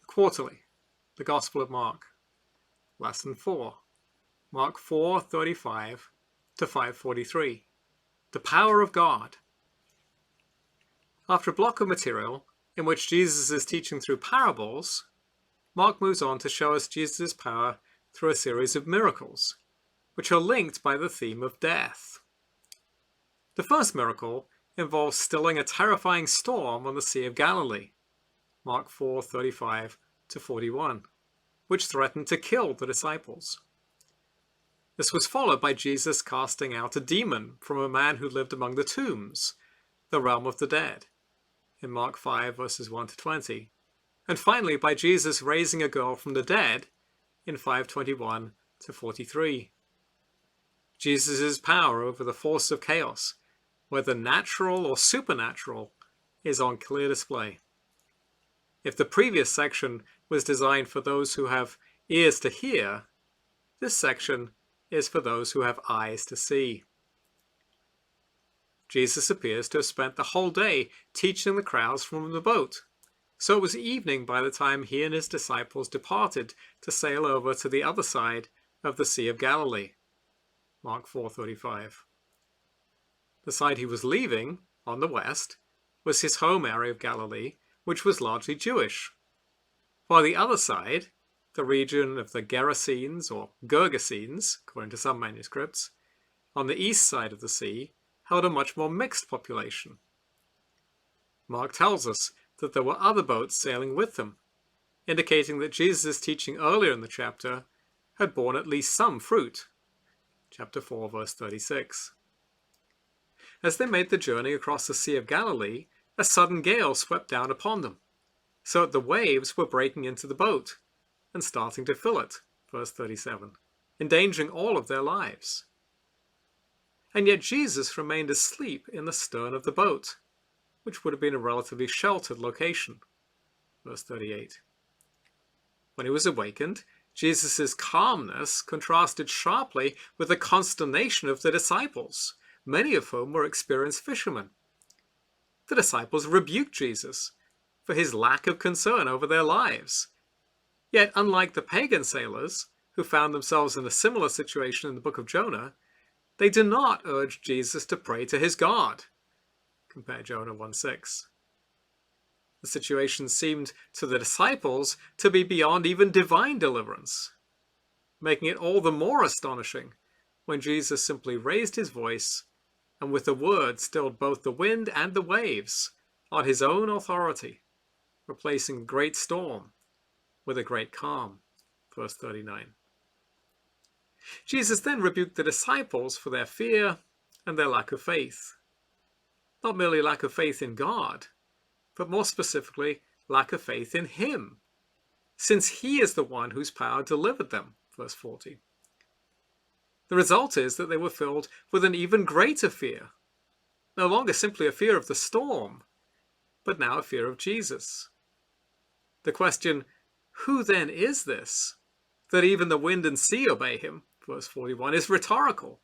Quarterly, the Gospel of Mark. Lesson 4, Mark 4:35 to 5:43. The power of God. After a block of material in which Jesus is teaching through parables, Mark moves on to show us Jesus' power through a series of miracles, which are linked by the theme of death. The first miracle involves stilling a terrifying storm on the Sea of Galilee, Mark 4:35 to 41, which threatened to kill the disciples. This was followed by Jesus casting out a demon from a man who lived among the tombs, the realm of the dead, in Mark 5 verses 1 to 20, and finally by Jesus raising a girl from the dead in 5:21 to 43. Jesus' power over the force of chaos, whether natural or supernatural, is on clear display. If the previous section was designed for those who have ears to hear, this section is for those who have eyes to see. Jesus appears to have spent the whole day teaching the crowds from the boat, so it was evening by the time he and his disciples departed to sail over to the other side of the Sea of Galilee, Mark 4:35. The side he was leaving, on the west, was his home area of Galilee, which was largely Jewish, while the other side, the region of the Gerasenes or Gergesenes, according to some manuscripts, on the east side of the sea, held a much more mixed population. Mark tells us that there were other boats sailing with them, indicating that Jesus' teaching earlier in the chapter had borne at least some fruit. Chapter 4, verse 36. As they made the journey across the Sea of Galilee, a sudden gale swept down upon them, so that the waves were breaking into the boat and starting to fill it, verse 37, endangering all of their lives. And yet Jesus remained asleep in the stern of the boat, which would have been a relatively sheltered location, verse 38. When he was awakened, Jesus' calmness contrasted sharply with the consternation of the disciples, many of whom were experienced fishermen. The disciples rebuked Jesus for his lack of concern over their lives. Yet, unlike the pagan sailors, who found themselves in a similar situation in the book of Jonah, they do not urge Jesus to pray to his God. Compare Jonah 1:6. The situation seemed to the disciples to be beyond even divine deliverance, making it all the more astonishing when Jesus simply raised his voice and with the word stilled both the wind and the waves on his own authority, replacing a great storm with a great calm, verse 39. Jesus then rebuked the disciples for their fear and their lack of faith. Not merely lack of faith in God, but more specifically, lack of faith in him, since he is the one whose power delivered them, verse 40. The result is that they were filled with an even greater fear, no longer simply a fear of the storm, but now a fear of Jesus. The question, who then is this, that even the wind and sea obey him, verse 41, is rhetorical,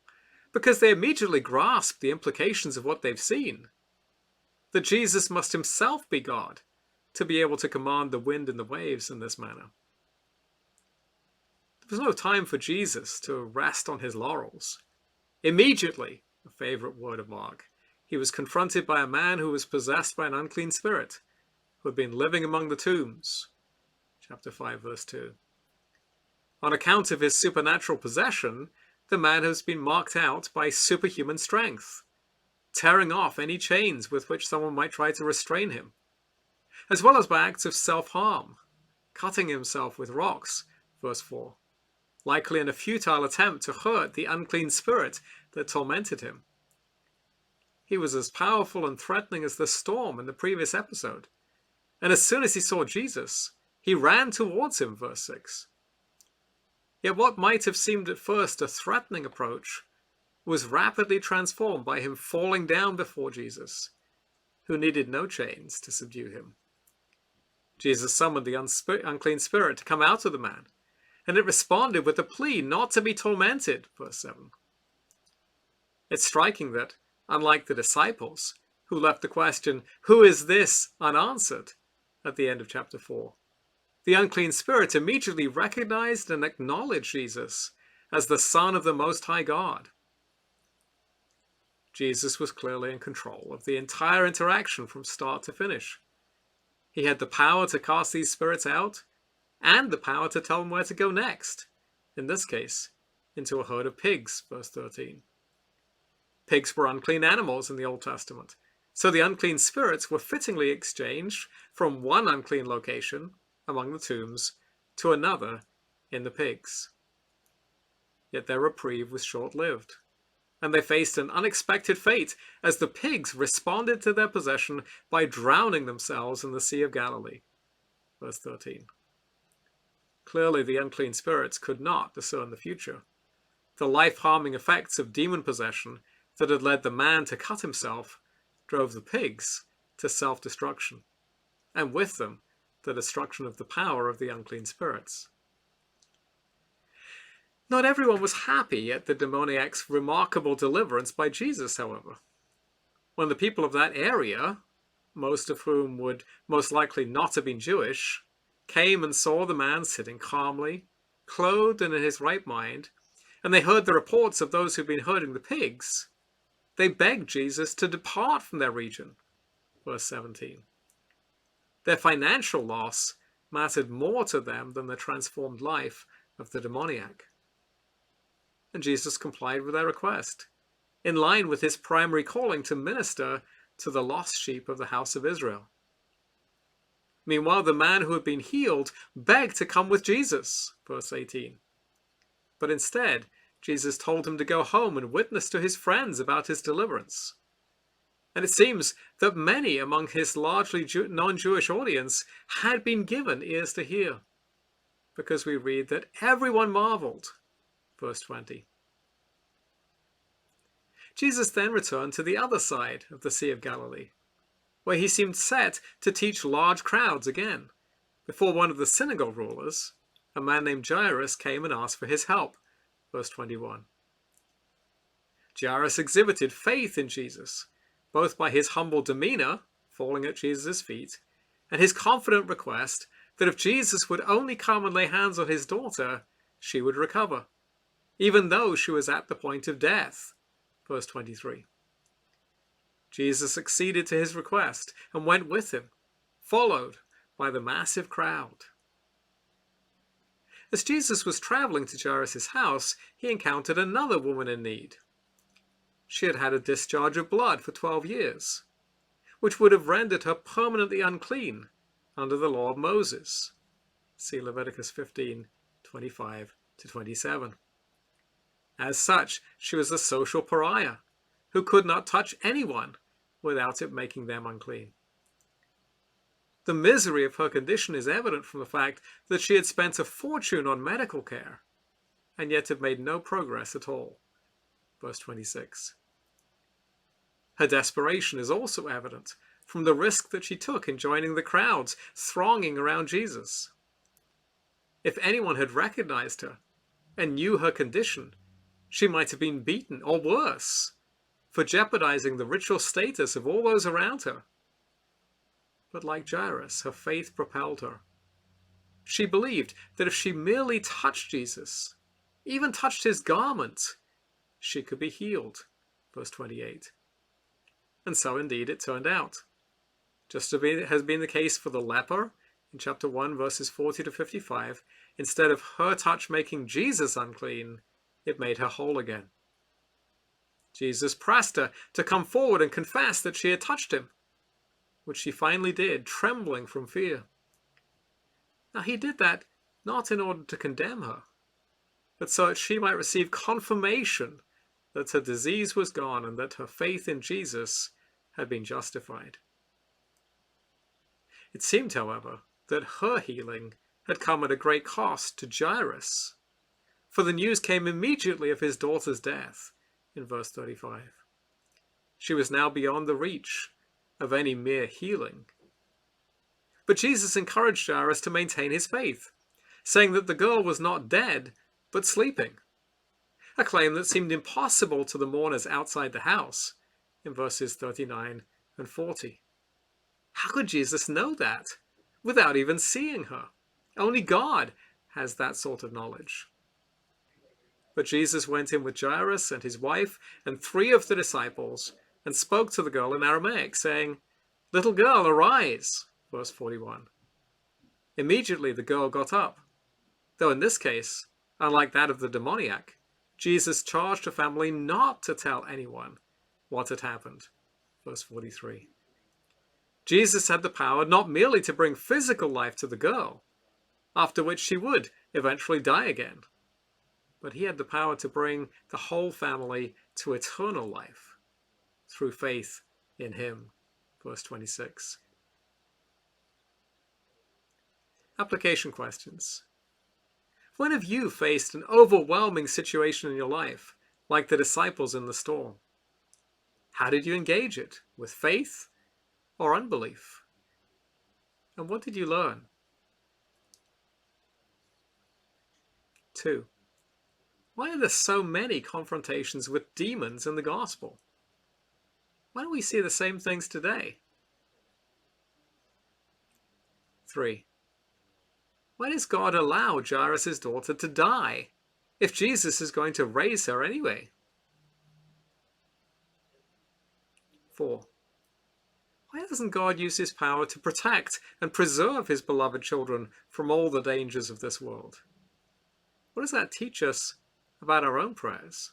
because they immediately grasp the implications of what they've seen, that Jesus must himself be God to be able to command the wind and the waves in this manner. There was no time for Jesus to rest on his laurels. Immediately, a favorite word of Mark, he was confronted by a man who was possessed by an unclean spirit, who had been living among the tombs. Chapter 5, verse 2. On account of his supernatural possession, the man has been marked out by superhuman strength, tearing off any chains with which someone might try to restrain him, as well as by acts of self-harm, cutting himself with rocks, verse 4, likely in a futile attempt to hurt the unclean spirit that tormented him. He was as powerful and threatening as the storm in the previous episode, and as soon as he saw Jesus, he ran towards him, verse 6. Yet what might have seemed at first a threatening approach was rapidly transformed by him falling down before Jesus, who needed no chains to subdue him. Jesus summoned the unclean spirit to come out of the man, and it responded with a plea not to be tormented, verse 7. It's striking that, unlike the disciples, who left the question, "Who is this?" unanswered at the end of chapter 4. The unclean spirit immediately recognized and acknowledged Jesus as the Son of the Most High God. Jesus was clearly in control of the entire interaction from start to finish. He had the power to cast these spirits out and the power to tell them where to go next, in this case, into a herd of pigs, verse 13. Pigs were unclean animals in the Old Testament, so the unclean spirits were fittingly exchanged from one unclean location among the tombs to another in the pigs. Yet their reprieve was short-lived, and they faced an unexpected fate as the pigs responded to their possession by drowning themselves in the Sea of Galilee. Verse 13. Clearly, the unclean spirits could not discern the future. The life-harming effects of demon possession that had led the man to cut himself drove the pigs to self-destruction, and with them, the destruction of the power of the unclean spirits. Not everyone was happy at the demoniac's remarkable deliverance by Jesus, however. When the people of that area, most of whom would most likely not have been Jewish, came and saw the man sitting calmly, clothed and in his right mind, and they heard the reports of those who'd been herding the pigs, they begged Jesus to depart from their region. Verse 17. Their financial loss mattered more to them than the transformed life of the demoniac. And Jesus complied with their request, in line with his primary calling to minister to the lost sheep of the house of Israel. Meanwhile, the man who had been healed begged to come with Jesus, verse 18. But instead, Jesus told him to go home and witness to his friends about his deliverance. And it seems that many among his largely non-Jewish audience had been given ears to hear, because we read that everyone marveled. Verse 20. Jesus then returned to the other side of the Sea of Galilee, where he seemed set to teach large crowds again, before one of the synagogue rulers, a man named Jairus, came and asked for his help. Verse 21. Jairus exhibited faith in Jesus, both by his humble demeanor, falling at Jesus' feet, and his confident request that if Jesus would only come and lay hands on his daughter, she would recover, even though she was at the point of death. Verse 23. Jesus acceded to his request and went with him, followed by the massive crowd. As Jesus was traveling to Jairus' house, he encountered another woman in need. She had had a discharge of blood for 12 years, which would have rendered her permanently unclean under the law of Moses. See Leviticus 15:25-27. As such, she was a social pariah who could not touch anyone without it making them unclean. The misery of her condition is evident from the fact that she had spent a fortune on medical care and yet had made no progress at all. Verse 26. Her desperation is also evident from the risk that she took in joining the crowds thronging around Jesus. If anyone had recognized her and knew her condition, she might have been beaten, or worse, for jeopardizing the ritual status of all those around her. But like Jairus, her faith propelled her. She believed that if she merely touched Jesus, even touched his garment, she could be healed. Verse 28. And so indeed it turned out. Just as it has been the case for the leper in chapter 1, verses 40-55, instead of her touch making Jesus unclean, it made her whole again. Jesus pressed her to come forward and confess that she had touched him, which she finally did, trembling from fear. Now he did that not in order to condemn her, but so that she might receive confirmation that her disease was gone and that her faith in Jesus had been justified. It seemed, however, that her healing had come at a great cost to Jairus, for the news came immediately of his daughter's death in verse 35. She was now beyond the reach of any mere healing. But Jesus encouraged Jairus to maintain his faith, saying that the girl was not dead, but sleeping, a claim that seemed impossible to the mourners outside the house, in verses 39 and 40. How could Jesus know that without even seeing her? Only God has that sort of knowledge. But Jesus went in with Jairus and his wife and 3 of the disciples and spoke to the girl in Aramaic, saying, "Little girl, arise." Verse 41. Immediately the girl got up. Though in this case, unlike that of the demoniac, Jesus charged the family not to tell anyone what had happened. Verse 43. Jesus had the power not merely to bring physical life to the girl, after which she would eventually die again, but he had the power to bring the whole family to eternal life through faith in him. Verse 26. Application questions. When have you faced an overwhelming situation in your life, like the disciples in the storm? How did you engage it? With faith or unbelief? And what did you learn? 2. Why are there so many confrontations with demons in the gospel? Why don't we see the same things today? 3. Why does God allow Jairus' daughter to die if Jesus is going to raise her anyway? 4. Why doesn't God use his power to protect and preserve his beloved children from all the dangers of this world? What does that teach us about our own prayers?